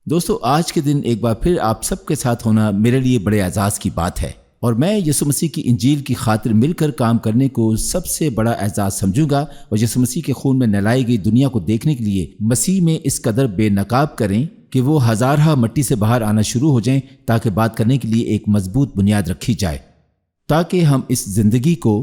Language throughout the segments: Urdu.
دوستو، آج کے دن ایک بار پھر آپ سب کے ساتھ ہونا میرے لیے بڑے اعزاز کی بات ہے، اور میں یسوع مسیح کی انجیل کی خاطر مل کر کام کرنے کو سب سے بڑا اعزاز سمجھوں گا، اور یسوع مسیح کے خون میں نہلائی گئی دنیا کو دیکھنے کے لیے مسیح میں اس قدر بے نقاب کریں کہ وہ ہزارہ مٹی سے باہر آنا شروع ہو جائیں، تاکہ بات کرنے کے لیے ایک مضبوط بنیاد رکھی جائے، تاکہ ہم اس زندگی کو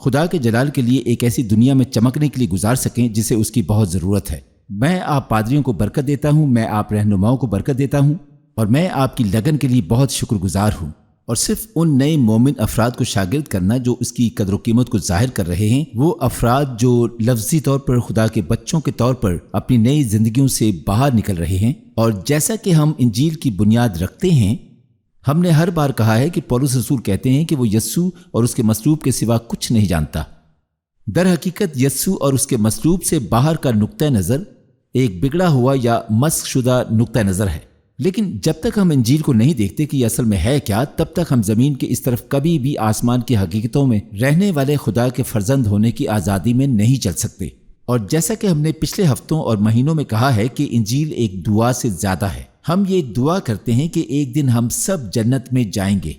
خدا کے جلال کے لیے ایک ایسی دنیا میں چمکنے کے لیے گزار سکیں جسے اس کی بہت ضرورت ہے۔ میں آپ پادریوں کو برکت دیتا ہوں، میں آپ رہنماؤں کو برکت دیتا ہوں، اور میں آپ کی لگن کے لیے بہت شکر گزار ہوں۔ اور صرف ان نئے مومن افراد کو شاگرد کرنا جو اس کی قدر و قیمت کو ظاہر کر رہے ہیں، وہ افراد جو لفظی طور پر خدا کے بچوں کے طور پر اپنی نئی زندگیوں سے باہر نکل رہے ہیں۔ اور جیسا کہ ہم انجیل کی بنیاد رکھتے ہیں، ہم نے ہر بار کہا ہے کہ پولس رسول کہتے ہیں کہ وہ یسوع اور اس کے مصلوب کے سوا کچھ نہیں جانتا۔ در حقیقت یسوع اور اس کے مصلوب سے باہر کا نقطہ نظر ایک بگڑا ہوا یا مسخ شدہ نقطہ نظر ہے، لیکن جب تک ہم انجیل کو نہیں دیکھتے کہ یہ اصل میں ہے کیا، تب تک ہم زمین کے اس طرف کبھی بھی آسمان کی حقیقتوں میں رہنے والے خدا کے فرزند ہونے کی آزادی میں نہیں چل سکتے۔ اور جیسا کہ ہم نے پچھلے ہفتوں اور مہینوں میں کہا ہے کہ انجیل ایک دعا سے زیادہ ہے، ہم یہ دعا کرتے ہیں کہ ایک دن ہم سب جنت میں جائیں گے۔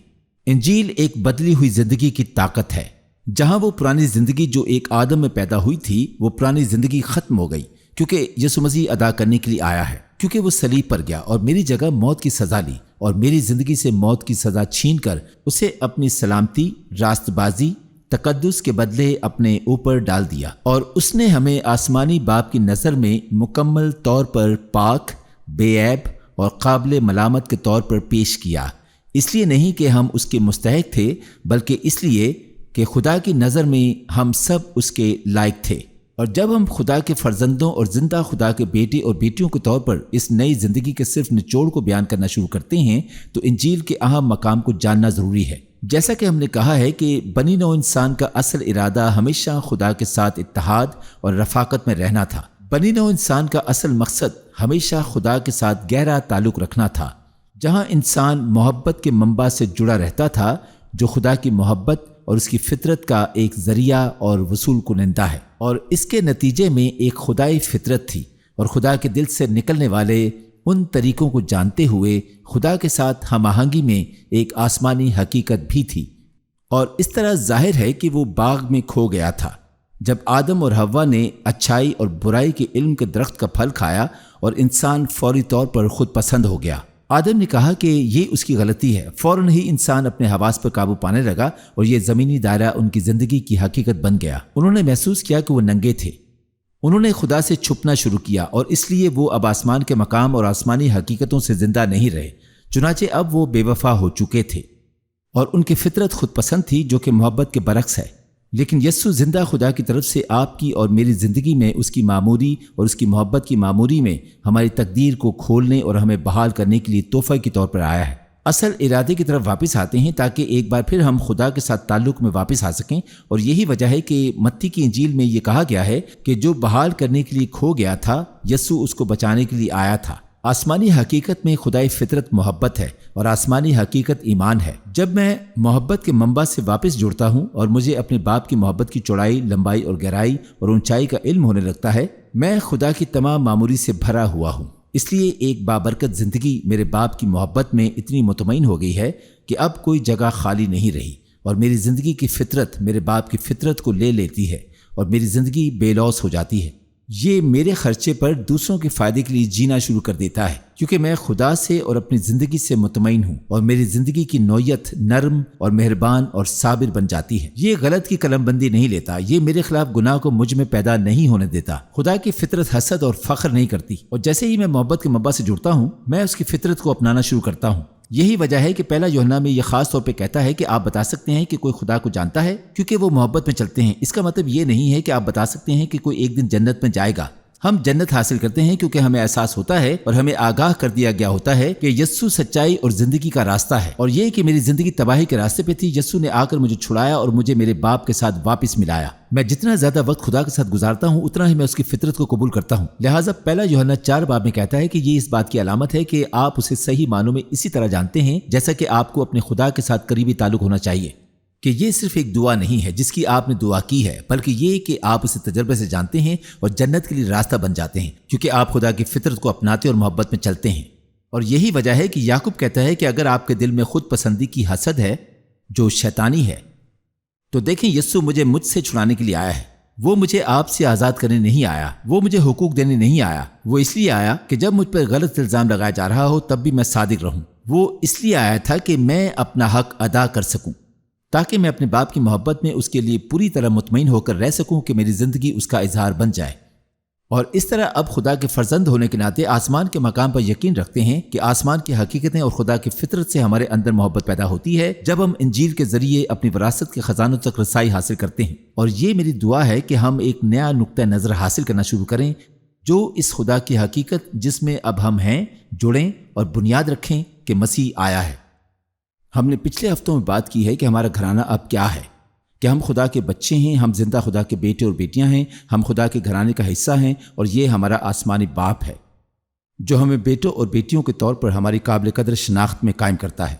انجیل ایک بدلی ہوئی زندگی کی طاقت ہے، جہاں وہ پرانی زندگی جو ایک آدم میں پیدا ہوئی تھی، وہ پرانی زندگی ختم ہو گئی، کیونکہ یسوع مسیح ادا کرنے کے لیے آیا ہے، کیونکہ وہ صلیب پر گیا اور میری جگہ موت کی سزا لی، اور میری زندگی سے موت کی سزا چھین کر اسے اپنی سلامتی، راست بازی، تقدس کے بدلے اپنے اوپر ڈال دیا، اور اس نے ہمیں آسمانی باپ کی نظر میں مکمل طور پر پاک، بے عیب اور قابل ملامت کے طور پر پیش کیا، اس لیے نہیں کہ ہم اس کے مستحق تھے، بلکہ اس لیے کہ خدا کی نظر میں ہم سب اس کے لائق تھے۔ اور جب ہم خدا کے فرزندوں اور زندہ خدا کے بیٹے اور بیٹیوں کے طور پر اس نئی زندگی کے صرف نچوڑ کو بیان کرنا شروع کرتے ہیں، تو انجیل کے اہم مقام کو جاننا ضروری ہے۔ جیسا کہ ہم نے کہا ہے کہ بنی نوع انسان کا اصل ارادہ ہمیشہ خدا کے ساتھ اتحاد اور رفاقت میں رہنا تھا۔ بنی نوع انسان کا اصل مقصد ہمیشہ خدا کے ساتھ گہرا تعلق رکھنا تھا، جہاں انسان محبت کے منبع سے جڑا رہتا تھا، جو خدا کی محبت اور اس کی فطرت کا ایک ذریعہ اور وصول کنندہ ہے، اور اس کے نتیجے میں ایک خدائی فطرت تھی، اور خدا کے دل سے نکلنے والے ان طریقوں کو جانتے ہوئے خدا کے ساتھ ہم آہنگی میں ایک آسمانی حقیقت بھی تھی۔ اور اس طرح ظاہر ہے کہ وہ باغ میں کھو گیا تھا جب آدم اور حوا نے اچھائی اور برائی کے علم کے درخت کا پھل کھایا، اور انسان فوری طور پر خود پسند ہو گیا۔ آدم نے کہا کہ یہ اس کی غلطی ہے، فوراً ہی انسان اپنے حواس پر قابو پانے لگا، اور یہ زمینی دائرہ ان کی زندگی کی حقیقت بن گیا۔ انہوں نے محسوس کیا کہ وہ ننگے تھے، انہوں نے خدا سے چھپنا شروع کیا، اور اس لیے وہ اب آسمان کے مقام اور آسمانی حقیقتوں سے زندہ نہیں رہے، چنانچہ اب وہ بے وفا ہو چکے تھے، اور ان کی فطرت خود پسند تھی، جو کہ محبت کے برعکس ہے۔ لیکن یسوع زندہ خدا کی طرف سے آپ کی اور میری زندگی میں اس کی معموری اور اس کی محبت کی معموری میں ہماری تقدیر کو کھولنے اور ہمیں بحال کرنے کے لیے تحفہ کے طور پر آیا ہے۔ اصل ارادے کی طرف واپس آتے ہیں تاکہ ایک بار پھر ہم خدا کے ساتھ تعلق میں واپس آ سکیں، اور یہی وجہ ہے کہ متی کی انجیل میں یہ کہا گیا ہے کہ جو بحال کرنے کے لیے کھو گیا تھا، یسوع اس کو بچانے کے لیے آیا تھا۔ آسمانی حقیقت میں خدائی فطرت محبت ہے، اور آسمانی حقیقت ایمان ہے۔ جب میں محبت کے منبع سے واپس جڑتا ہوں اور مجھے اپنے باپ کی محبت کی چوڑائی، لمبائی اور گہرائی اور اونچائی کا علم ہونے لگتا ہے، میں خدا کی تمام معموری سے بھرا ہوا ہوں۔ اس لیے ایک بابرکت زندگی میرے باپ کی محبت میں اتنی مطمئن ہو گئی ہے کہ اب کوئی جگہ خالی نہیں رہی، اور میری زندگی کی فطرت میرے باپ کی فطرت کو لے لیتی ہے، اور میری زندگی بے لوث ہو جاتی ہے۔ یہ میرے خرچے پر دوسروں کے فائدے کے لیے جینا شروع کر دیتا ہے، کیونکہ میں خدا سے اور اپنی زندگی سے مطمئن ہوں، اور میری زندگی کی نوعیت نرم اور مہربان اور صابر بن جاتی ہے۔ یہ غلط کی قلم بندی نہیں لیتا، یہ میرے خلاف گناہ کو مجھ میں پیدا نہیں ہونے دیتا۔ خدا کی فطرت حسد اور فخر نہیں کرتی، اور جیسے ہی میں محبت کے منبع سے جڑتا ہوں، میں اس کی فطرت کو اپنانا شروع کرتا ہوں۔ یہی وجہ ہے کہ پہلا یوحنا میں یہ خاص طور پہ کہتا ہے کہ آپ بتا سکتے ہیں کہ کوئی خدا کو جانتا ہے کیونکہ وہ محبت میں چلتے ہیں۔ اس کا مطلب یہ نہیں ہے کہ آپ بتا سکتے ہیں کہ کوئی ایک دن جنت میں جائے گا۔ ہم جنت حاصل کرتے ہیں کیونکہ ہمیں احساس ہوتا ہے اور ہمیں آگاہ کر دیا گیا ہوتا ہے کہ یسوع سچائی اور زندگی کا راستہ ہے، اور یہ کہ میری زندگی تباہی کے راستے پہ تھی، یسوع نے آ کر مجھے چھڑایا اور مجھے میرے باپ کے ساتھ واپس ملایا۔ میں جتنا زیادہ وقت خدا کے ساتھ گزارتا ہوں، اتنا ہی میں اس کی فطرت کو قبول کرتا ہوں۔ لہٰذا پہلا یوحنا 4 باب میں کہتا ہے کہ یہ اس بات کی علامت ہے کہ آپ اسے صحیح معنوں میں اسی طرح جانتے ہیں جیسا کہ آپ کو اپنے خدا کے ساتھ قریبی تعلق ہونا چاہیے، کہ یہ صرف ایک دعا نہیں ہے جس کی آپ نے دعا کی ہے، بلکہ یہ کہ آپ اسے تجربے سے جانتے ہیں اور جنت کے لیے راستہ بن جاتے ہیں، کیونکہ آپ خدا کی فطرت کو اپناتے اور محبت میں چلتے ہیں۔ اور یہی وجہ ہے کہ یعقوب کہتا ہے کہ اگر آپ کے دل میں خود پسندی کی حسد ہے جو شیطانی ہے تو دیکھیں یسوع مجھ سے چھڑانے کے لیے آیا ہے۔ وہ مجھے آپ سے آزاد کرنے نہیں آیا، وہ مجھے حقوق دینے نہیں آیا، وہ اس لیے آیا کہ جب مجھ پر غلط الزام لگایا جا رہا ہو تب بھی میں صادق رہوں۔ وہ اس لیے آیا تھا کہ میں اپنا حق ادا کر سکوں، تاکہ میں اپنے باپ کی محبت میں اس کے لیے پوری طرح مطمئن ہو کر رہ سکوں کہ میری زندگی اس کا اظہار بن جائے۔ اور اس طرح اب خدا کے فرزند ہونے کے ناطے آسمان کے مقام پر یقین رکھتے ہیں کہ آسمان کی حقیقتیں اور خدا کی فطرت سے ہمارے اندر محبت پیدا ہوتی ہے جب ہم انجیل کے ذریعے اپنی وراثت کے خزانوں تک رسائی حاصل کرتے ہیں۔ اور یہ میری دعا ہے کہ ہم ایک نیا نقطہ نظر حاصل کرنا شروع کریں جو اس خدا کی حقیقت جس میں اب ہم ہیں جڑیں اور بنیاد رکھیں کہ مسیح آیا ہے۔ ہم نے پچھلے ہفتوں میں بات کی ہے کہ ہمارا گھرانہ اب کیا ہے، کہ ہم خدا کے بچے ہیں، ہم زندہ خدا کے بیٹے اور بیٹیاں ہیں، ہم خدا کے گھرانے کا حصہ ہیں، اور یہ ہمارا آسمانی باپ ہے جو ہمیں بیٹوں اور بیٹیوں کے طور پر ہماری قابل قدر شناخت میں قائم کرتا ہے۔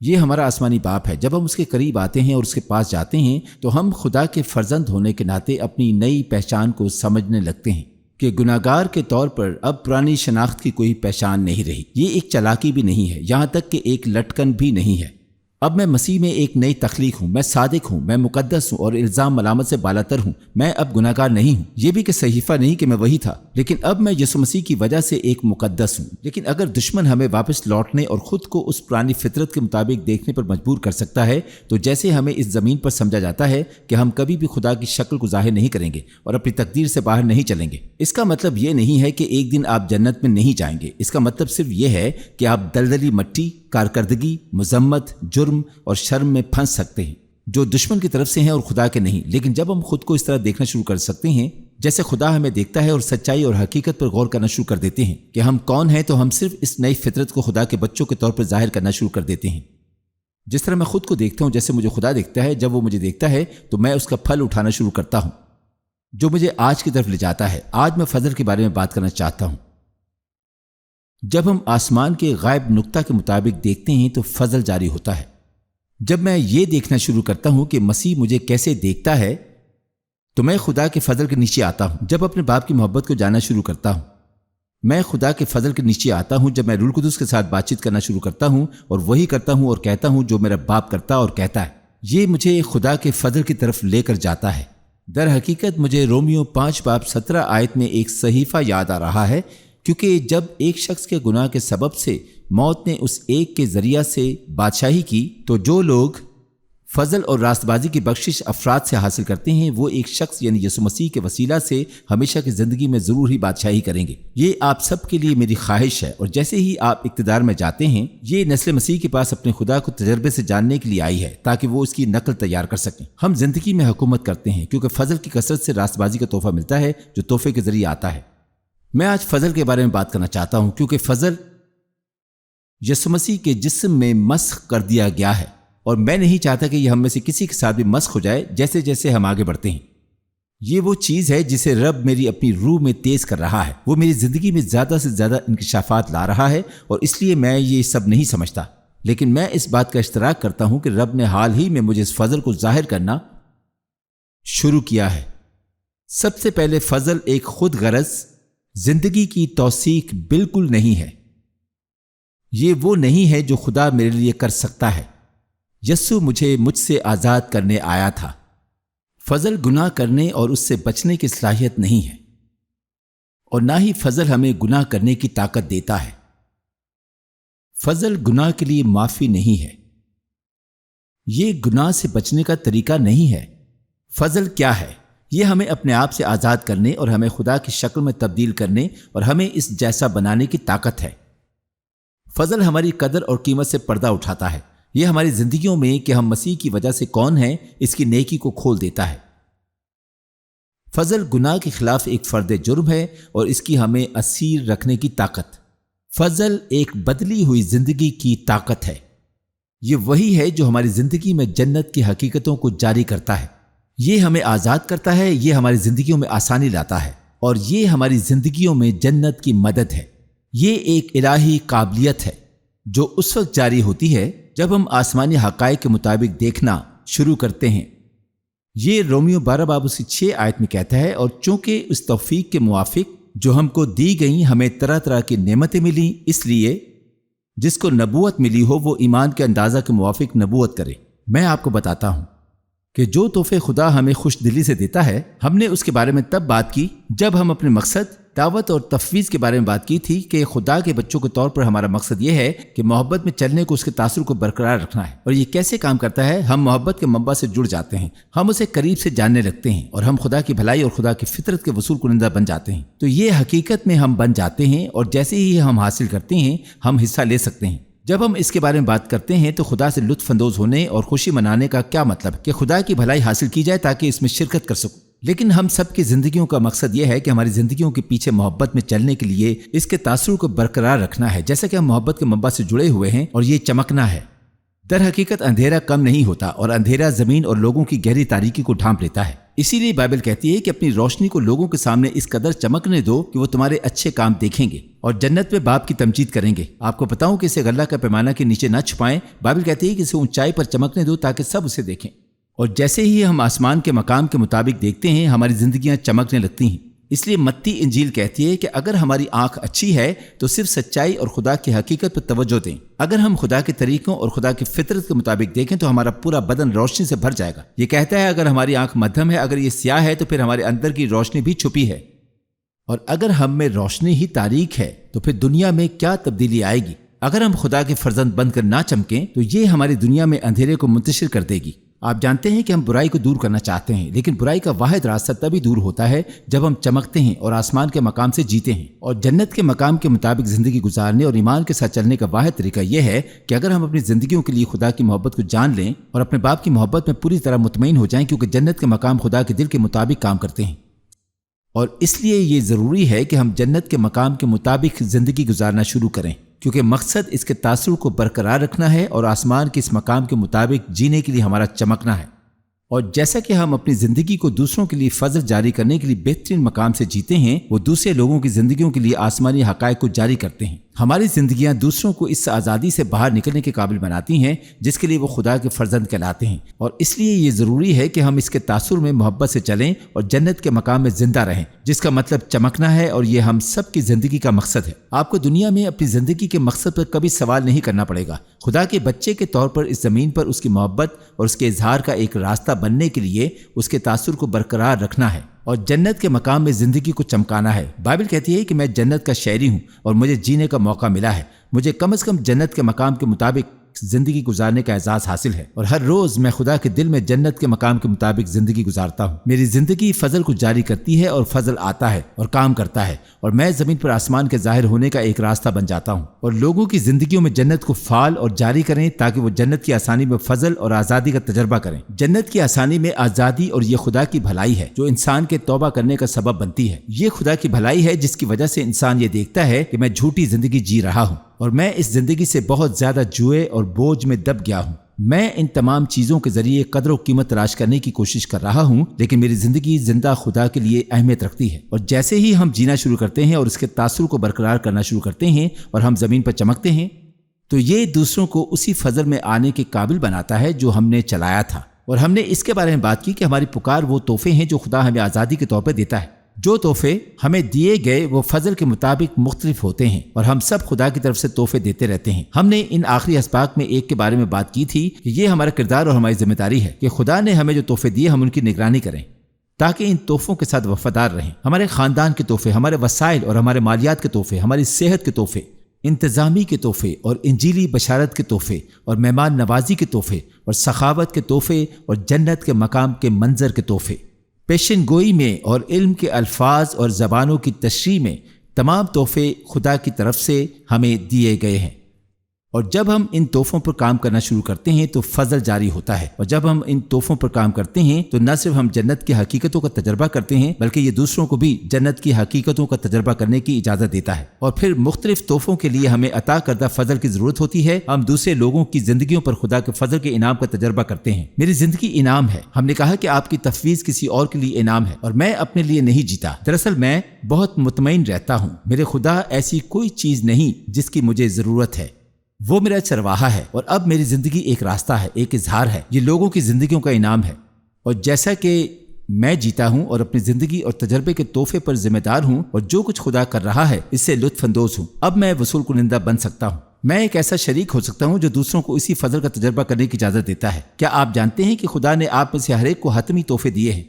یہ ہمارا آسمانی باپ ہے۔ جب ہم اس کے قریب آتے ہیں اور اس کے پاس جاتے ہیں تو ہم خدا کے فرزند ہونے کے ناطے اپنی نئی پہچان کو سمجھنے لگتے ہیں کہ گناہگار کے طور پر اب پرانی شناخت کی کوئی پہچان نہیں رہی۔ یہ ایک چالاکی بھی نہیں ہے، یہاں تک کہ ایک لٹکن بھی نہیں ہے۔ اب میں مسیح میں ایک نئی تخلیق ہوں، میں صادق ہوں، میں مقدس ہوں اور الزام ملامت سے بالاتر ہوں۔ میں اب گناہگار نہیں ہوں، یہ بھی کہ صحیفہ نہیں کہ میں وہی تھا، لیکن اب میں یسوع مسیح کی وجہ سے ایک مقدس ہوں۔ لیکن اگر دشمن ہمیں واپس لوٹنے اور خود کو اس پرانی فطرت کے مطابق دیکھنے پر مجبور کر سکتا ہے تو جیسے ہمیں اس زمین پر سمجھا جاتا ہے کہ ہم کبھی بھی خدا کی شکل کو ظاہر نہیں کریں گے اور اپنی تقدیر سے باہر نہیں چلیں گے، اس کا مطلب یہ نہیں ہے کہ ایک دن آپ جنت میں نہیں جائیں گے۔ اس کا مطلب صرف یہ ہے کہ آپ دلدلی مٹی، کارکردگی، مذمت، جرم اور شرم میں پھنس سکتے ہیں جو دشمن کی طرف سے ہیں اور خدا کے نہیں۔ لیکن جب ہم خود کو اس طرح دیکھنا شروع کر سکتے ہیں جیسے خدا ہمیں دیکھتا ہے اور سچائی اور حقیقت پر غور کرنا شروع کر دیتے ہیں کہ ہم کون ہیں، تو ہم صرف اس نئی فطرت کو خدا کے بچوں کے طور پر ظاہر کرنا شروع کر دیتے ہیں۔ جس طرح میں خود کو دیکھتا ہوں جیسے مجھے خدا دیکھتا ہے، جب وہ مجھے دیکھتا ہے تو میں اس کا پھل اٹھانا شروع کرتا ہوں جو مجھے آج کی طرف لے جاتا ہے۔ آج میں فضل کے بارے میں بات کرنا چاہتا ہوں۔ جب ہم آسمان کے غائب نقطہ کے مطابق دیکھتے ہیں تو فضل جاری ہوتا ہے۔ جب میں یہ دیکھنا شروع کرتا ہوں کہ مسیح مجھے کیسے دیکھتا ہے تو میں خدا کے فضل کے نیچے آتا ہوں۔ جب اپنے باپ کی محبت کو جاننا شروع کرتا ہوں میں خدا کے فضل کے نیچے آتا ہوں۔ جب میں روح القدس کے ساتھ بات چیت کرنا شروع کرتا ہوں اور وہی کرتا ہوں اور کہتا ہوں جو میرا باپ کرتا اور کہتا ہے، یہ مجھے خدا کے فضل کی طرف لے کر جاتا ہے۔ در حقیقت مجھے رومیو 5:17 آیت میں ایک صحیفہ یاد آ رہا ہے، کیونکہ جب ایک شخص کے گناہ کے سبب سے موت نے اس ایک کے ذریعہ سے بادشاہی کی تو جو لوگ فضل اور راست بازی کی بخشش افراد سے حاصل کرتے ہیں وہ ایک شخص یعنی یسوع مسیح کے وسیلہ سے ہمیشہ کی زندگی میں ضرور ہی بادشاہی کریں گے۔ یہ آپ سب کے لیے میری خواہش ہے، اور جیسے ہی آپ اقتدار میں جاتے ہیں یہ نسل مسیح کے پاس اپنے خدا کو تجربے سے جاننے کے لیے آئی ہے تاکہ وہ اس کی نقل تیار کر سکیں۔ ہم زندگی میں حکومت کرتے ہیں کیونکہ فضل کی کثرت سے راست بازی کا تحفہ ملتا ہے جو تحفے کے ذریعے آتا ہے۔ میں آج فضل کے بارے میں بات کرنا چاہتا ہوں کیونکہ فضل یسوع مسیح کے جسم میں مسخ کر دیا گیا ہے، اور میں نہیں چاہتا کہ یہ ہم میں سے کسی کے ساتھ بھی مسخ ہو جائے جیسے جیسے ہم آگے بڑھتے ہیں۔ یہ وہ چیز ہے جسے رب میری اپنی روح میں تیز کر رہا ہے۔ وہ میری زندگی میں زیادہ سے زیادہ انکشافات لا رہا ہے، اور اس لیے میں یہ سب نہیں سمجھتا، لیکن میں اس بات کا اشتراک کرتا ہوں کہ رب نے حال ہی میں مجھے اس فضل کو ظاہر کرنا شروع کیا ہے۔ سب سے پہلے فضل ایک خود غرض زندگی کی توثیق بالکل نہیں ہے۔ یہ وہ نہیں ہے جو خدا میرے لیے کر سکتا ہے۔ یسوع مجھ سے آزاد کرنے آیا تھا۔ فضل گناہ کرنے اور اس سے بچنے کی صلاحیت نہیں ہے، اور نہ ہی فضل ہمیں گناہ کرنے کی طاقت دیتا ہے۔ فضل گناہ کے لیے معافی نہیں ہے، یہ گناہ سے بچنے کا طریقہ نہیں ہے۔ فضل کیا ہے؟ یہ ہمیں اپنے آپ سے آزاد کرنے اور ہمیں خدا کی شکل میں تبدیل کرنے اور ہمیں اس جیسا بنانے کی طاقت ہے۔ فضل ہماری قدر اور قیمت سے پردہ اٹھاتا ہے۔ یہ ہماری زندگیوں میں کہ ہم مسیح کی وجہ سے کون ہیں اس کی نیکی کو کھول دیتا ہے۔ فضل گناہ کے خلاف ایک فرد جرم ہے اور اس کی ہمیں اسیر رکھنے کی طاقت۔ فضل ایک بدلی ہوئی زندگی کی طاقت ہے۔ یہ وہی ہے جو ہماری زندگی میں جنت کی حقیقتوں کو جاری کرتا ہے۔ یہ ہمیں آزاد کرتا ہے، یہ ہماری زندگیوں میں آسانی لاتا ہے، اور یہ ہماری زندگیوں میں جنت کی مدد ہے۔ یہ ایک الہی قابلیت ہے جو اس وقت جاری ہوتی ہے جب ہم آسمانی حقائق کے مطابق دیکھنا شروع کرتے ہیں۔ یہ رومیو 12:6 آیت میں کہتا ہے، اور چونکہ اس توفیق کے موافق جو ہم کو دی گئیں ہمیں طرح طرح کی نعمتیں ملیں، اس لیے جس کو نبوت ملی ہو وہ ایمان کے اندازہ کے موافق نبوت کرے۔ میں آپ کو بتاتا ہوں کہ جو تحفے خدا ہمیں خوش دلی سے دیتا ہے، ہم نے اس کے بارے میں تب بات کی جب ہم اپنے مقصد، دعوت اور تفویض کے بارے میں بات کی تھی کہ خدا کے بچوں کے طور پر ہمارا مقصد یہ ہے کہ محبت میں چلنے کو، اس کے تاثر کو برقرار رکھنا ہے۔ اور یہ کیسے کام کرتا ہے؟ ہم محبت کے منبع سے جڑ جاتے ہیں، ہم اسے قریب سے جاننے لگتے ہیں اور ہم خدا کی بھلائی اور خدا کی فطرت کے وصول کنندہ بن جاتے ہیں۔ تو یہ حقیقت میں ہم بن جاتے ہیں اور جیسے ہی ہم حاصل کرتے ہیں ہم حصہ لے سکتے ہیں۔ جب ہم اس کے بارے میں بات کرتے ہیں تو خدا سے لطف اندوز ہونے اور خوشی منانے کا کیا مطلب کہ خدا کی بھلائی حاصل کی جائے تاکہ اس میں شرکت کر سکوں۔ لیکن ہم سب کی زندگیوں کا مقصد یہ ہے کہ ہماری زندگیوں کے پیچھے محبت میں چلنے کے لیے اس کے تاثر کو برقرار رکھنا ہے، جیسا کہ ہم محبت کے منبع سے جڑے ہوئے ہیں اور یہ چمکنا ہے۔ در حقیقت اندھیرا کم نہیں ہوتا اور اندھیرا زمین اور لوگوں کی گہری تاریکی کو ڈھانپ لیتا ہے۔ اسی لیے بائبل کہتی ہے کہ اپنی روشنی کو لوگوں کے سامنے اس قدر چمکنے دو کہ وہ تمہارے اچھے کام دیکھیں گے اور جنت میں باپ کی تمجید کریں گے۔ آپ کو بتاؤں کہ اسے غلہ کا پیمانہ کے نیچے نہ چھپائیں۔ بائبل کہتی ہے کہ اسے اونچائی پر چمکنے دو تاکہ سب اسے دیکھیں۔ اور جیسے ہی ہم آسمان کے مقام کے مطابق دیکھتے ہیں ہماری زندگیاں چمکنے لگتی ہیں۔ اس لیے متی انجیل کہتی ہے کہ اگر ہماری آنکھ اچھی ہے تو صرف سچائی اور خدا کی حقیقت پر توجہ دیں۔ اگر ہم خدا کے طریقوں اور خدا کی فطرت کے مطابق دیکھیں تو ہمارا پورا بدن روشنی سے بھر جائے گا۔ یہ کہتا ہے اگر ہماری آنکھ مدھم ہے، اگر یہ سیاہ ہے تو پھر ہمارے اندر کی روشنی بھی چھپی ہے، اور اگر ہم میں روشنی ہی تاریک ہے تو پھر دنیا میں کیا تبدیلی آئے گی؟ اگر ہم خدا کے فرزند بن کر نہ چمکیں تو یہ ہماری دنیا میں اندھیرے کو منتشر کر دے گی۔ آپ جانتے ہیں کہ ہم برائی کو دور کرنا چاہتے ہیں، لیکن برائی کا واحد راستہ تبھی دور ہوتا ہے جب ہم چمکتے ہیں اور آسمان کے مقام سے جیتے ہیں۔ اور جنت کے مقام کے مطابق زندگی گزارنے اور ایمان کے ساتھ چلنے کا واحد طریقہ یہ ہے کہ اگر ہم اپنی زندگیوں کے لیے خدا کی محبت کو جان لیں اور اپنے باپ کی محبت میں پوری طرح مطمئن ہو جائیں، کیونکہ جنت کے مقام خدا کے دل کے مطابق کام کرتے ہیں۔ اور اس لیے یہ ضروری ہے کہ ہم جنت کے مقام کے مطابق زندگی گزارنا شروع کریں، کیونکہ مقصد اس کے تاثر کو برقرار رکھنا ہے اور آسمان کے اس مقام کے مطابق جینے کے لیے ہمارا چمکنا ہے۔ اور جیسا کہ ہم اپنی زندگی کو دوسروں کے لیے فضل جاری کرنے کے لیے بہترین مقام سے جیتے ہیں، وہ دوسرے لوگوں کی زندگیوں کے لیے آسمانی حقائق کو جاری کرتے ہیں۔ ہماری زندگیاں دوسروں کو اس آزادی سے باہر نکلنے کے قابل بناتی ہیں جس کے لیے وہ خدا کے فرزند کہلاتے ہیں، اور اس لیے یہ ضروری ہے کہ ہم اس کے تاثر میں محبت سے چلیں اور جنت کے مقام میں زندہ رہیں، جس کا مطلب چمکنا ہے، اور یہ ہم سب کی زندگی کا مقصد ہے۔ آپ کو دنیا میں اپنی زندگی کے مقصد پر کبھی سوال نہیں کرنا پڑے گا۔ خدا کے بچے کے طور پر اس زمین پر اس کی محبت اور اس کے اظہار کا ایک راستہ بننے کے لیے اس کے تاثر کو برقرار رکھنا ہے اور جنت کے مقام میں زندگی کو چمکانا ہے۔ بائبل کہتی ہے کہ میں جنت کا شہری ہوں اور مجھے جینے کا موقع ملا ہے۔ مجھے کم از کم جنت کے مقام کے مطابق زندگی گزارنے کا اعزاز حاصل ہے، اور ہر روز میں خدا کے دل میں جنت کے مقام کے مطابق زندگی گزارتا ہوں۔ میری زندگی فضل کو جاری کرتی ہے اور فضل آتا ہے اور کام کرتا ہے، اور میں زمین پر آسمان کے ظاہر ہونے کا ایک راستہ بن جاتا ہوں، اور لوگوں کی زندگیوں میں جنت کو فعال اور جاری کریں تاکہ وہ جنت کی آسانی میں فضل اور آزادی کا تجربہ کریں۔ جنت کی آسانی میں آزادی، اور یہ خدا کی بھلائی ہے جو انسان کے توبہ کرنے کا سبب بنتی ہے۔ یہ خدا کی بھلائی ہے جس کی وجہ سے انسان یہ دیکھتا ہے کہ میں جھوٹی زندگی جی رہا ہوں اور میں اس زندگی سے بہت زیادہ جوئے اور بوجھ میں دب گیا ہوں۔ میں ان تمام چیزوں کے ذریعے قدر و قیمت تلاش کرنے کی کوشش کر رہا ہوں، لیکن میری زندگی زندہ خدا کے لیے اہمیت رکھتی ہے۔ اور جیسے ہی ہم جینا شروع کرتے ہیں اور اس کے تاثر کو برقرار کرنا شروع کرتے ہیں اور ہم زمین پر چمکتے ہیں، تو یہ دوسروں کو اسی فضل میں آنے کے قابل بناتا ہے جو ہم نے چلایا تھا۔ اور ہم نے اس کے بارے میں بات کی کہ ہماری پکار وہ تحفے ہیں جو خدا ہمیں آزادی کے طور پر دیتا ہے۔ جو تحفے ہمیں دیے گئے وہ فضل کے مطابق مختلف ہوتے ہیں، اور ہم سب خدا کی طرف سے تحفے دیتے رہتے ہیں۔ ہم نے ان آخری اسباق میں ایک کے بارے میں بات کی تھی کہ یہ ہمارا کردار اور ہماری ذمہ داری ہے کہ خدا نے ہمیں جو تحفے دیے ہم ان کی نگرانی کریں تاکہ ان تحفوں کے ساتھ وفادار رہیں۔ ہمارے خاندان کے تحفے، ہمارے وسائل اور ہمارے مالیات کے تحفے، ہماری صحت کے تحفے، انتظامی کے تحفے اور انجیلی بشارت کے تحفے اور مہمان نوازی کے تحفے اور سخاوت کے تحفے اور جنت کے مقام کے منظر کے تحفے، پیشن گوئی میں اور علم کے الفاظ اور زبانوں کی تشریح میں، تمام تحفے خدا کی طرف سے ہمیں دیے گئے ہیں۔ اور جب ہم ان تحفوں پر کام کرنا شروع کرتے ہیں تو فضل جاری ہوتا ہے، اور جب ہم ان تحفوں پر کام کرتے ہیں تو نہ صرف ہم جنت کی حقیقتوں کا تجربہ کرتے ہیں بلکہ یہ دوسروں کو بھی جنت کی حقیقتوں کا تجربہ کرنے کی اجازت دیتا ہے۔ اور پھر مختلف تحفوں کے لیے ہمیں عطا کردہ فضل کی ضرورت ہوتی ہے۔ ہم دوسرے لوگوں کی زندگیوں پر خدا کے فضل کے انعام کا تجربہ کرتے ہیں۔ میری زندگی انعام ہے۔ ہم نے کہا کہ آپ کی تفویض کسی اور کے لیے انعام ہے، اور میں اپنے لیے نہیں جیتا۔ دراصل میں بہت مطمئن رہتا ہوں، میرے خدا ایسی کوئی چیز نہیں جس کی مجھے ضرورت ہے، وہ میرا چرواہا ہے، اور اب میری زندگی ایک راستہ ہے، ایک اظہار ہے، یہ لوگوں کی زندگیوں کا انعام ہے۔ اور جیسا کہ میں جیتا ہوں اور اپنی زندگی اور تجربے کے تحفے پر ذمہ دار ہوں، اور جو کچھ خدا کر رہا ہے اس سے لطف اندوز ہوں، اب میں وصول کنندہ بن سکتا ہوں۔ میں ایک ایسا شریک ہو سکتا ہوں جو دوسروں کو اسی فضل کا تجربہ کرنے کی اجازت دیتا ہے۔ کیا آپ جانتے ہیں کہ خدا نے آپ میں سے ہر ایک کو حتمی تحفے دیے ہیں؟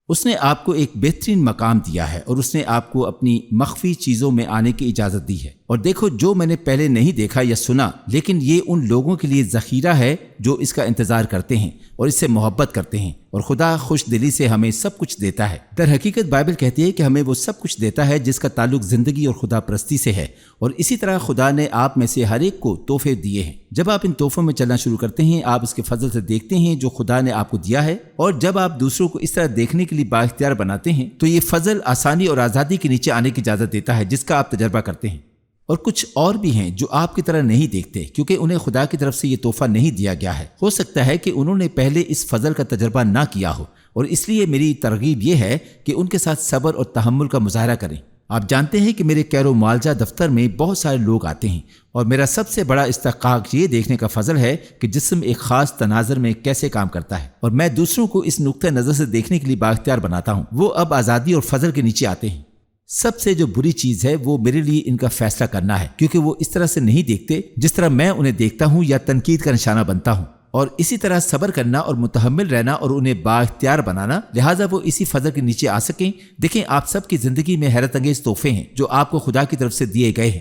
اس نے آپ کو ایک بہترین مقام دیا ہے اور اس نے آپ کو اپنی مخفی چیزوں میں آنے کی اجازت دی ہے۔ اور دیکھو، جو میں نے پہلے نہیں دیکھا یا سنا، لیکن یہ ان لوگوں کے لیے ذخیرہ ہے جو اس کا انتظار کرتے ہیں اور اس سے محبت کرتے ہیں، اور خدا خوش دلی سے ہمیں سب کچھ دیتا ہے۔ در حقیقت بائبل کہتی ہے کہ ہمیں وہ سب کچھ دیتا ہے جس کا تعلق زندگی اور خدا پرستی سے ہے، اور اسی طرح خدا نے آپ میں سے ہر ایک کو تحفے دیے ہیں۔ جب آپ ان تحفوں میں چلنا شروع کرتے ہیں، آپ اس کے فضل سے دیکھتے ہیں جو خدا نے آپ کو دیا ہے، اور جب آپ دوسروں کو اس طرح دیکھنے کے لیے بااختیار بناتے ہیں تو یہ فضل آسانی اور آزادی کے نیچے آنے کی اجازت دیتا ہے جس کا آپ تجربہ کرتے ہیں۔ اور کچھ اور بھی ہیں جو آپ کی طرح نہیں دیکھتے، کیونکہ انہیں خدا کی طرف سے یہ تحفہ نہیں دیا گیا ہے۔ ہو سکتا ہے کہ انہوں نے پہلے اس فضل کا تجربہ نہ کیا ہو، اور اس لیے میری ترغیب یہ ہے کہ ان کے ساتھ صبر اور تحمل کا مظاہرہ کریں۔ آپ جانتے ہیں کہ میرے کیر و معالجہ دفتر میں بہت سارے لوگ آتے ہیں، اور میرا سب سے بڑا استحقاق یہ دیکھنے کا فضل ہے کہ جسم ایک خاص تناظر میں کیسے کام کرتا ہے، اور میں دوسروں کو اس نقطہ نظر سے دیکھنے کے لیے بااختیار بناتا ہوں۔ وہ اب آزادی اور فضل کے نیچے آتے ہیں۔ سب سے جو بری چیز ہے وہ میرے لیے ان کا فیصلہ کرنا ہے، کیونکہ وہ اس طرح سے نہیں دیکھتے جس طرح میں انہیں دیکھتا ہوں، یا تنقید کا نشانہ بنتا ہوں۔ اور اسی طرح صبر کرنا اور متحمل رہنا اور انہیں بااختیار بنانا، لہٰذا وہ اسی فضل کے نیچے آ سکیں۔ دیکھیں، آپ سب کی زندگی میں حیرت انگیز تحفے ہیں جو آپ کو خدا کی طرف سے دیے گئے ہیں۔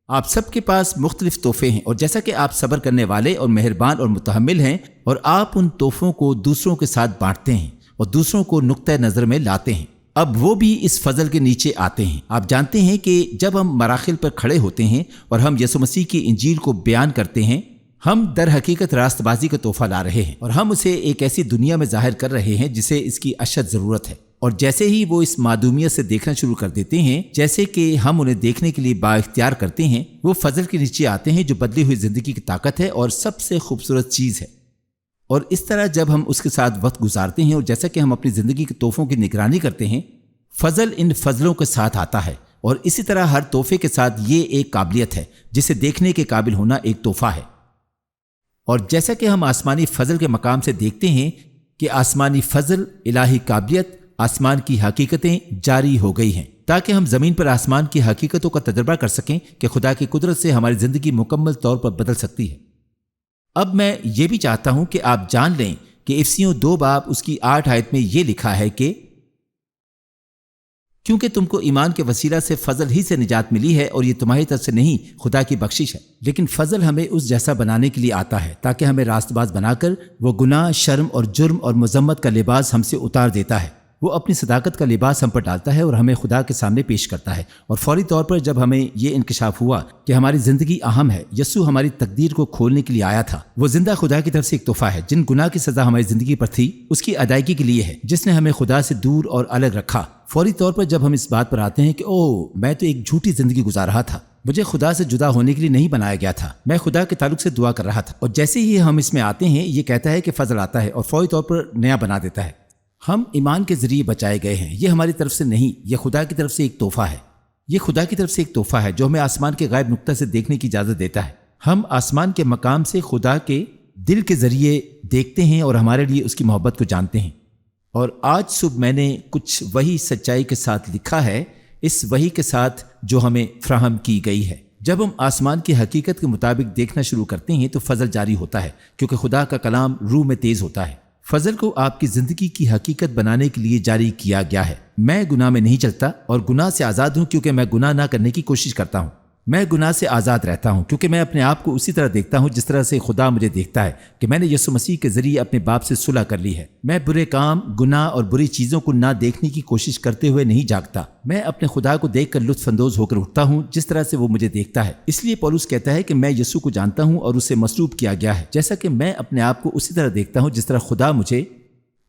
آپ سب کے پاس مختلف تحفے ہیں، اور جیسا کہ آپ صبر کرنے والے اور مہربان اور متحمل ہیں، اور آپ ان تحفوں کو دوسروں کے ساتھ بانٹتے ہیں اور دوسروں کو نقطۂ نظر میں لاتے ہیں، اب وہ بھی اس فضل کے نیچے آتے ہیں۔ آپ جانتے ہیں کہ جب ہم مراحل پر کھڑے ہوتے ہیں اور ہم یسوع مسیح کی انجیل کو بیان کرتے ہیں، ہم در حقیقت راست بازی کا تحفہ لا رہے ہیں، اور ہم اسے ایک ایسی دنیا میں ظاہر کر رہے ہیں جسے اس کی اشد ضرورت ہے۔ اور جیسے ہی وہ اس معدومیت سے دیکھنا شروع کر دیتے ہیں، جیسے کہ ہم انہیں دیکھنے کے لیے بااختیار کرتے ہیں، وہ فضل کے نیچے آتے ہیں جو بدلی ہوئی زندگی کی طاقت ہے اور سب سے خوبصورت چیز ہے۔ اور اس طرح جب ہم اس کے ساتھ وقت گزارتے ہیں اور جیسا کہ ہم اپنی زندگی کے تحفوں کی نگرانی کرتے ہیں، فضل ان فضلوں کے ساتھ آتا ہے۔ اور اسی طرح ہر تحفے کے ساتھ یہ ایک قابلیت ہے جسے دیکھنے کے قابل ہونا ایک تحفہ ہے۔ اور جیسا کہ ہم آسمانی فضل کے مقام سے دیکھتے ہیں کہ آسمانی فضل، الہی قابلیت، آسمان کی حقیقتیں جاری ہو گئی ہیں، تاکہ ہم زمین پر آسمان کی حقیقتوں کا تجربہ کر سکیں کہ خدا کی قدرت سے ہماری زندگی مکمل طور پر بدل سکتی ہے۔ اب میں یہ بھی چاہتا ہوں کہ آپ جان لیں کہ افسیوں 2 باب اس کی 8 آیت میں یہ لکھا ہے کہ کیونکہ تم کو ایمان کے وسیلہ سے فضل ہی سے نجات ملی ہے، اور یہ تمہاری طرف سے نہیں، خدا کی بخشش ہے۔ لیکن فضل ہمیں اس جیسا بنانے کے لیے آتا ہے تاکہ ہمیں راست باز بنا کر وہ گناہ، شرم اور جرم اور مذمت کا لباس ہم سے اتار دیتا ہے۔ وہ اپنی صداقت کا لباس ہم پر ڈالتا ہے اور ہمیں خدا کے سامنے پیش کرتا ہے۔ اور فوری طور پر جب ہمیں یہ انکشاف ہوا کہ ہماری زندگی اہم ہے، یسوع ہماری تقدیر کو کھولنے کے لیے آیا تھا۔ وہ زندہ خدا کی طرف سے ایک تحفہ ہے۔ جن گناہ کی سزا ہماری زندگی پر تھی، اس کی ادائیگی کے لیے ہے، جس نے ہمیں خدا سے دور اور الگ رکھا۔ فوری طور پر جب ہم اس بات پر آتے ہیں کہ میں تو ایک جھوٹی زندگی گزار رہا تھا، مجھے خدا سے جدا ہونے کے لیے نہیں بنایا گیا تھا، میں خدا کے تعلق سے دعا کر رہا تھا، اور جیسے ہی ہم اس میں آتے ہیں، یہ کہتا ہے کہ فضل آتا ہے اور فوری طور پر نیا بنا دیتا ہے۔ ہم ایمان کے ذریعے بچائے گئے ہیں، یہ ہماری طرف سے نہیں، یہ خدا کی طرف سے ایک تحفہ ہے۔ یہ خدا کی طرف سے ایک تحفہ ہے جو ہمیں آسمان کے غائب نقطہ سے دیکھنے کی اجازت دیتا ہے۔ ہم آسمان کے مقام سے خدا کے دل کے ذریعے دیکھتے ہیں اور ہمارے لیے اس کی محبت کو جانتے ہیں۔ اور آج صبح میں نے کچھ وہی سچائی کے ساتھ لکھا ہے، اس وہی کے ساتھ جو ہمیں فراہم کی گئی ہے۔ جب ہم آسمان کی حقیقت کے مطابق دیکھنا شروع کرتے ہیں تو فضل جاری ہوتا ہے، کیونکہ خدا کا کلام روح میں تیز ہوتا ہے۔ فضل کو آپ کی زندگی کی حقیقت بنانے کے لیے جاری کیا گیا ہے۔ میں گناہ میں نہیں چلتا اور گناہ سے آزاد ہوں، کیونکہ میں گناہ نہ کرنے کی کوشش کرتا ہوں۔ میں گناہ سے آزاد رہتا ہوں کیونکہ میں اپنے آپ کو اسی طرح دیکھتا ہوں جس طرح سے خدا مجھے دیکھتا ہے کہ میں نے یسوع مسیح کے ذریعے اپنے باپ سے صلح کر لی ہے۔ میں برے کام، گناہ اور بری چیزوں کو نہ دیکھنے کی کوشش کرتے ہوئے نہیں جاگتا۔ میں اپنے خدا کو دیکھ کر لطف اندوز ہو کر اٹھتا ہوں جس طرح سے وہ مجھے دیکھتا ہے۔ اس لیے پولس کہتا ہے کہ میں یسوع کو جانتا ہوں اور اسے مصلوب کیا گیا ہے، جیسا کہ میں اپنے آپ کو اسی طرح دیکھتا ہوں جس طرح خدا مجھے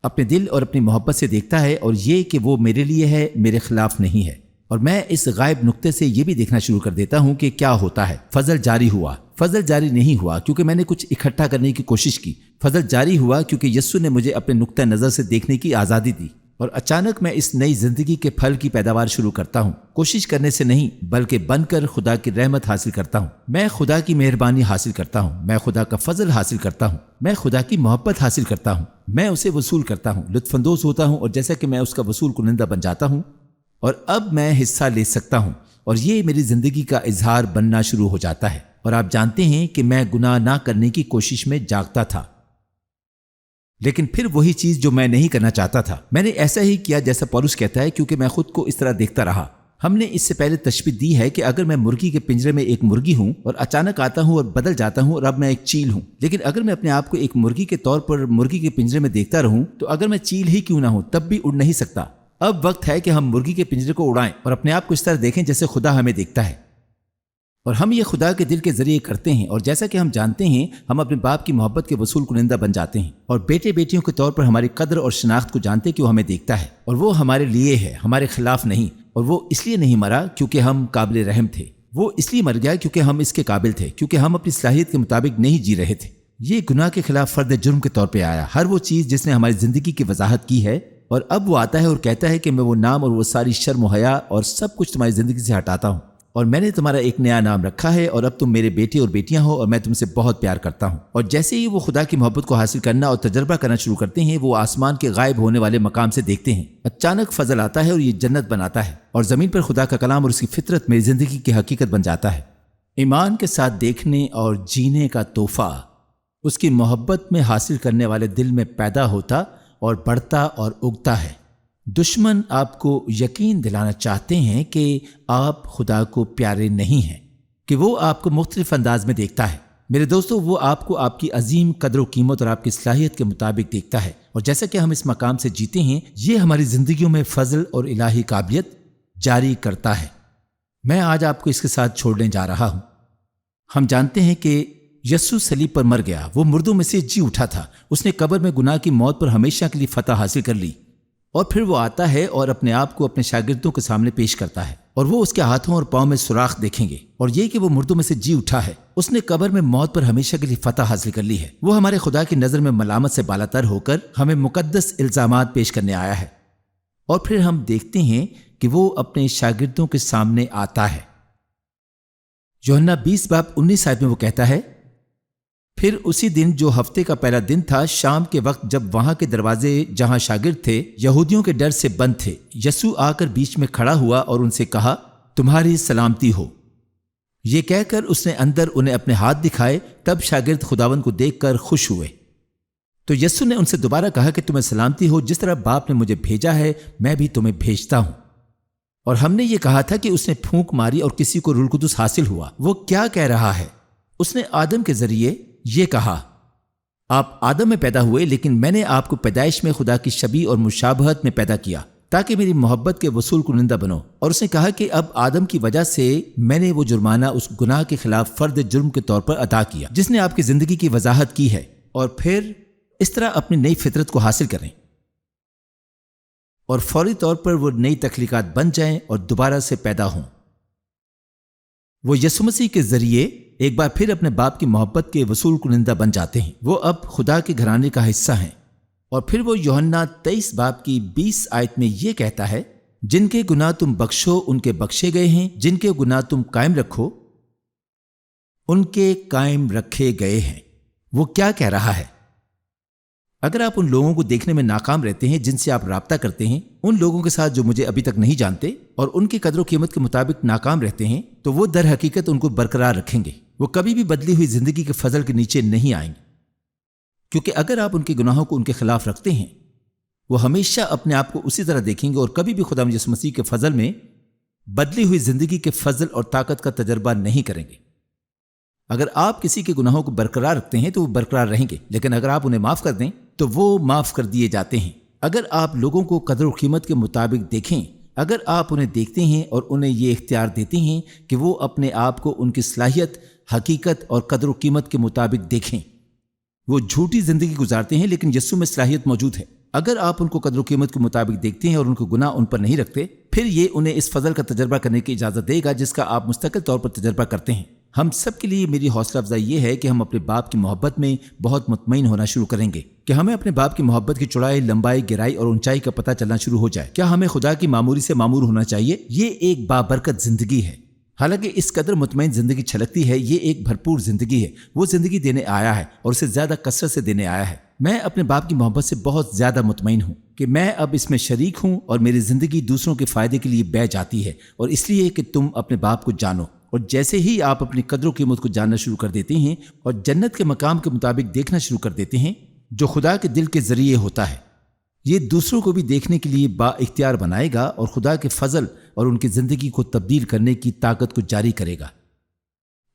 اپنے دل اور اپنی محبت سے دیکھتا ہے، اور یہ کہ وہ میرے لیے ہے، میرے خلاف نہیں ہے۔ اور میں اس غائب نقطے سے یہ بھی دیکھنا شروع کر دیتا ہوں کہ کیا ہوتا ہے۔ فضل جاری ہوا۔ فضل جاری نہیں ہوا کیونکہ میں نے کچھ اکٹھا کرنے کی کوشش کی۔ فضل جاری ہوا کیونکہ یسوع نے مجھے اپنے نقطہ نظر سے دیکھنے کی آزادی دی، اور اچانک میں اس نئی زندگی کے پھل کی پیداوار شروع کرتا ہوں، کوشش کرنے سے نہیں بلکہ بن کر خدا کی رحمت حاصل کرتا ہوں۔ میں خدا کی مہربانی حاصل کرتا ہوں، میں خدا کا فضل حاصل کرتا ہوں، میں خدا کی محبت حاصل کرتا ہوں، میں اسے وصول کرتا ہوں، لطف اندوز ہوتا ہوں، اور جیسا کہ میں اس کا وصول کنندہ بن جاتا ہوں، اور اب میں حصہ لے سکتا ہوں اور یہ میری زندگی کا اظہار بننا شروع ہو جاتا ہے، اور آپ جانتے ہیں کہ میں گناہ نہ کرنے کی کوشش میں جاگتا تھا، لیکن پھر وہی چیز جو میں نہیں کرنا چاہتا تھا میں نے ایسا ہی کیا جیسا پولس کہتا ہے، کیونکہ میں خود کو اس طرح دیکھتا رہا۔ ہم نے اس سے پہلے تشبیہ دی ہے کہ اگر میں مرغی کے پنجرے میں ایک مرغی ہوں اور اچانک آتا ہوں اور بدل جاتا ہوں اور اب میں ایک چیل ہوں، لیکن اگر میں اپنے آپ کو ایک مرغی کے طور پر مرغی کے پنجرے میں دیکھتا رہوں تو اگر میں چیل ہی کیوں نہ ہوں تب بھی اڑ نہیں سکتا۔ اب وقت ہے کہ ہم مرغی کے پنجرے کو اڑائیں اور اپنے آپ کو اس طرح دیکھیں جیسے خدا ہمیں دیکھتا ہے، اور ہم یہ خدا کے دل کے ذریعے کرتے ہیں، اور جیسا کہ ہم جانتے ہیں ہم اپنے باپ کی محبت کے وصول کنندہ بن جاتے ہیں، اور بیٹے بیٹیوں کے طور پر ہماری قدر اور شناخت کو جانتے کہ وہ ہمیں دیکھتا ہے اور وہ ہمارے لیے ہے، ہمارے خلاف نہیں۔ اور وہ اس لیے نہیں مرا کیونکہ ہم قابل رحم تھے، وہ اس لیے مر گیا کیونکہ ہم اس کے قابل تھے، کیونکہ ہم اپنی صلاحیت کے مطابق نہیں جی رہے تھے۔ یہ گناہ کے خلاف فرد جرم کے طور پہ آیا، ہر وہ چیز جس نے ہماری زندگی کی وضاحت کی ہے، اور اب وہ آتا ہے اور کہتا ہے کہ میں وہ نام اور وہ ساری شرم و حیا اور سب کچھ تمہاری زندگی سے ہٹاتا ہوں، اور میں نے تمہارا ایک نیا نام رکھا ہے، اور اب تم میرے بیٹے اور بیٹیاں ہو، اور میں تم سے بہت پیار کرتا ہوں۔ اور جیسے ہی وہ خدا کی محبت کو حاصل کرنا اور تجربہ کرنا شروع کرتے ہیں، وہ آسمان کے غائب ہونے والے مقام سے دیکھتے ہیں، اچانک فضل آتا ہے اور یہ جنت بناتا ہے، اور زمین پر خدا کا کلام اور اس کی فطرت میری زندگی کی حقیقت بن جاتا ہے۔ ایمان کے ساتھ دیکھنے اور جینے کا تحفہ اس کی محبت میں حاصل کرنے والے دل میں پیدا ہوتا اور بڑھتا اور اگتا ہے۔ دشمن آپ کو یقین دلانا چاہتے ہیں کہ آپ خدا کو پیارے نہیں ہیں، کہ وہ آپ کو مختلف انداز میں دیکھتا ہے۔ میرے دوستو، وہ آپ کو آپ کی عظیم قدر و قیمت اور آپ کی صلاحیت کے مطابق دیکھتا ہے، اور جیسا کہ ہم اس مقام سے جیتے ہیں یہ ہماری زندگیوں میں فضل اور الہی قابلیت جاری کرتا ہے۔ میں آج آپ کو اس کے ساتھ چھوڑنے جا رہا ہوں۔ ہم جانتے ہیں کہ یسوع صلیب پر مر گیا، وہ مردوں میں سے جی اٹھا تھا، اس نے قبر میں گناہ کی موت پر ہمیشہ کے لیے فتح حاصل کر لی، اور پھر وہ آتا ہے اور اپنے آپ کو اپنے شاگردوں کے سامنے پیش کرتا ہے، اور وہ اس کے ہاتھوں اور پاؤں میں سوراخ دیکھیں گے، اور یہ کہ وہ مردوں میں سے جی اٹھا ہے، اس نے قبر میں موت پر ہمیشہ کے لیے فتح حاصل کر لی ہے۔ وہ ہمارے خدا کی نظر میں ملامت سے بالاتر ہو کر ہمیں مقدس الزامات پیش کرنے آیا ہے، اور پھر ہم دیکھتے ہیں کہ وہ اپنے شاگردوں کے سامنے آتا ہے۔ یوحنا 20:19 میں وہ کہتا ہے، پھر اسی دن جو ہفتے کا پہلا دن تھا، شام کے وقت جب وہاں کے دروازے جہاں شاگرد تھے یہودیوں کے ڈر سے بند تھے، یسوع آ کر بیچ میں کھڑا ہوا اور ان سے کہا، تمہاری سلامتی ہو۔ یہ کہہ کر اس نے اندر انہیں اپنے ہاتھ دکھائے، تب شاگرد خداوند کو دیکھ کر خوش ہوئے۔ تو یسوع نے ان سے دوبارہ کہا کہ تمہیں سلامتی ہو، جس طرح باپ نے مجھے بھیجا ہے میں بھی تمہیں بھیجتا ہوں۔ اور ہم نے یہ کہا تھا کہ اس نے پھونک ماری اور کسی کو روح القدس حاصل ہوا۔ وہ کیا کہہ رہا ہے؟ اس نے آدم کے ذریعے یہ کہا، آپ آدم میں پیدا ہوئے، لیکن میں نے آپ کو پیدائش میں خدا کی شبیہ اور مشابہت میں پیدا کیا تاکہ میری محبت کے وصول کنندہ بنو۔ اور اس نے کہا کہ اب آدم کی وجہ سے میں نے وہ جرمانہ اس گناہ کے خلاف فرد جرم کے طور پر ادا کیا جس نے آپ کی زندگی کی وضاحت کی ہے، اور پھر اس طرح اپنی نئی فطرت کو حاصل کریں اور فوری طور پر وہ نئی تخلیقات بن جائیں اور دوبارہ سے پیدا ہوں۔ وہ یسوع مسیح کے ذریعے ایک بار پھر اپنے باپ کی محبت کے وصول کنندہ بن جاتے ہیں، وہ اب خدا کے گھرانے کا حصہ ہیں۔ اور پھر وہ یوحنا 23:20 میں یہ کہتا ہے، جن کے گناہ تم بخشو ان کے بخشے گئے ہیں، جن کے گناہ تم قائم رکھو ان کے قائم رکھے گئے ہیں۔ وہ کیا کہہ رہا ہے؟ اگر آپ ان لوگوں کو دیکھنے میں ناکام رہتے ہیں جن سے آپ رابطہ کرتے ہیں، ان لوگوں کے ساتھ جو مجھے ابھی تک نہیں جانتے اور ان کی قدر و قیمت کے مطابق ناکام رہتے ہیں، تو وہ در حقیقت ان کو برقرار رکھیں گے۔ وہ کبھی بھی بدلی ہوئی زندگی کے فضل کے نیچے نہیں آئیں گے، کیونکہ اگر آپ ان کے گناہوں کو ان کے خلاف رکھتے ہیں، وہ ہمیشہ اپنے آپ کو اسی طرح دیکھیں گے اور کبھی بھی خدا یسوع مسیح کے فضل میں بدلی ہوئی زندگی کے فضل اور طاقت کا تجربہ نہیں کریں گے۔ اگر آپ کسی کے گناہوں کو برقرار رکھتے ہیں تو وہ برقرار رہیں گے، لیکن اگر آپ انہیں معاف کر دیں تو وہ معاف کر دیے جاتے ہیں۔ اگر آپ لوگوں کو قدر و قیمت کے مطابق دیکھیں، اگر آپ انہیں دیکھتے ہیں اور انہیں یہ اختیار دیتے ہیں کہ وہ اپنے آپ کو ان کی صلاحیت، حقیقت اور قدر و قیمت کے مطابق دیکھیں، وہ جھوٹی زندگی گزارتے ہیں لیکن یسوع میں صلاحیت موجود ہے۔ اگر آپ ان کو قدر و قیمت کے مطابق دیکھتے ہیں اور ان کو گناہ ان پر نہیں رکھتے، پھر یہ انہیں اس فضل کا تجربہ کرنے کی اجازت دے گا جس کا آپ مستقل طور پر تجربہ کرتے ہیں۔ ہم سب کے لیے میری حوصلہ افزائی یہ ہے کہ ہم اپنے باپ کی محبت میں بہت مطمئن ہونا شروع کریں گے، کہ ہمیں اپنے باپ کی محبت کی چوڑائی، لمبائی، گہرائی اور اونچائی کا پتہ چلنا شروع ہو جائے۔ کیا ہمیں خدا کی معمولی سے معمور ہونا چاہیے؟ یہ ایک بابرکت زندگی ہے۔ حالانکہ اس قدر مطمئن زندگی چھلکتی ہے، یہ ایک بھرپور زندگی ہے۔ وہ زندگی دینے آیا ہے اور اسے زیادہ کثرت سے دینے آیا ہے۔ میں اپنے باپ کی محبت سے بہت زیادہ مطمئن ہوں کہ میں اب اس میں شریک ہوں اور میری زندگی دوسروں کے فائدے کے لیے بہہ جاتی ہے، اور اس لیے کہ تم اپنے باپ کو جانو، اور جیسے ہی آپ اپنی قدر و قیمت کو جاننا شروع کر دیتے ہیں اور جنت کے مقام کے مطابق دیکھنا شروع کر دیتے ہیں جو خدا کے دل کے ذریعے ہوتا ہے، یہ دوسروں کو بھی دیکھنے کے لیے با اختیار بنائے گا اور خدا کے فضل اور ان کی زندگی کو تبدیل کرنے کی طاقت کو جاری کرے گا۔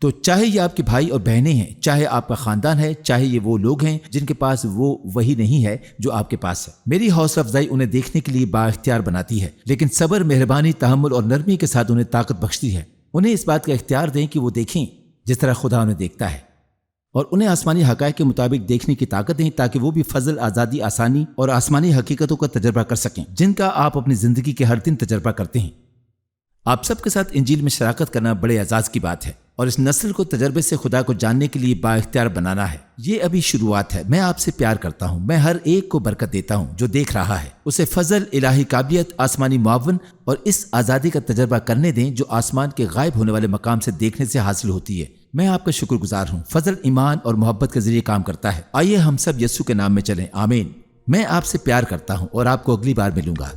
تو چاہے یہ آپ کے بھائی اور بہنیں ہیں، چاہے آپ کا خاندان ہے، چاہے یہ وہ لوگ ہیں جن کے پاس وہی نہیں ہے جو آپ کے پاس ہے، میری حوصلہ افزائی انہیں دیکھنے کے لیے با اختیار بناتی ہے، لیکن صبر، مہربانی، تحمل اور نرمی کے ساتھ انہیں طاقت بخشتی ہے۔ انہیں اس بات کا اختیار دیں کہ وہ دیکھیں جس طرح خدا انہیں دیکھتا ہے، اور انہیں آسمانی حقائق کے مطابق دیکھنے کی طاقت دیں تاکہ وہ بھی فضل، آزادی، آسانی اور آسمانی حقیقتوں کا تجربہ کر سکیں جن کا آپ اپنی زندگی کے ہر دن تجربہ کرتے ہیں۔ آپ سب کے ساتھ انجیل میں شراکت کرنا بڑے اعزاز کی بات ہے، اور اس نسل کو تجربے سے خدا کو جاننے کے لیے با اختیار بنانا ہے۔ یہ ابھی شروعات ہے۔ میں آپ سے پیار کرتا ہوں، میں ہر ایک کو برکت دیتا ہوں جو دیکھ رہا ہے، اسے فضل، الہی قابلیت، آسمانی معاون اور اس آزادی کا تجربہ کرنے دیں جو آسمان کے غائب ہونے والے مقام سے دیکھنے سے حاصل ہوتی ہے۔ میں آپ کا شکر گزار ہوں۔ فضل ایمان اور محبت کے ذریعے کام کرتا ہے۔ آئیے ہم سب یسوع کے نام میں چلیں، آمین۔ میں آپ سے پیار کرتا ہوں اور آپ کو اگلی بار ملوں گا۔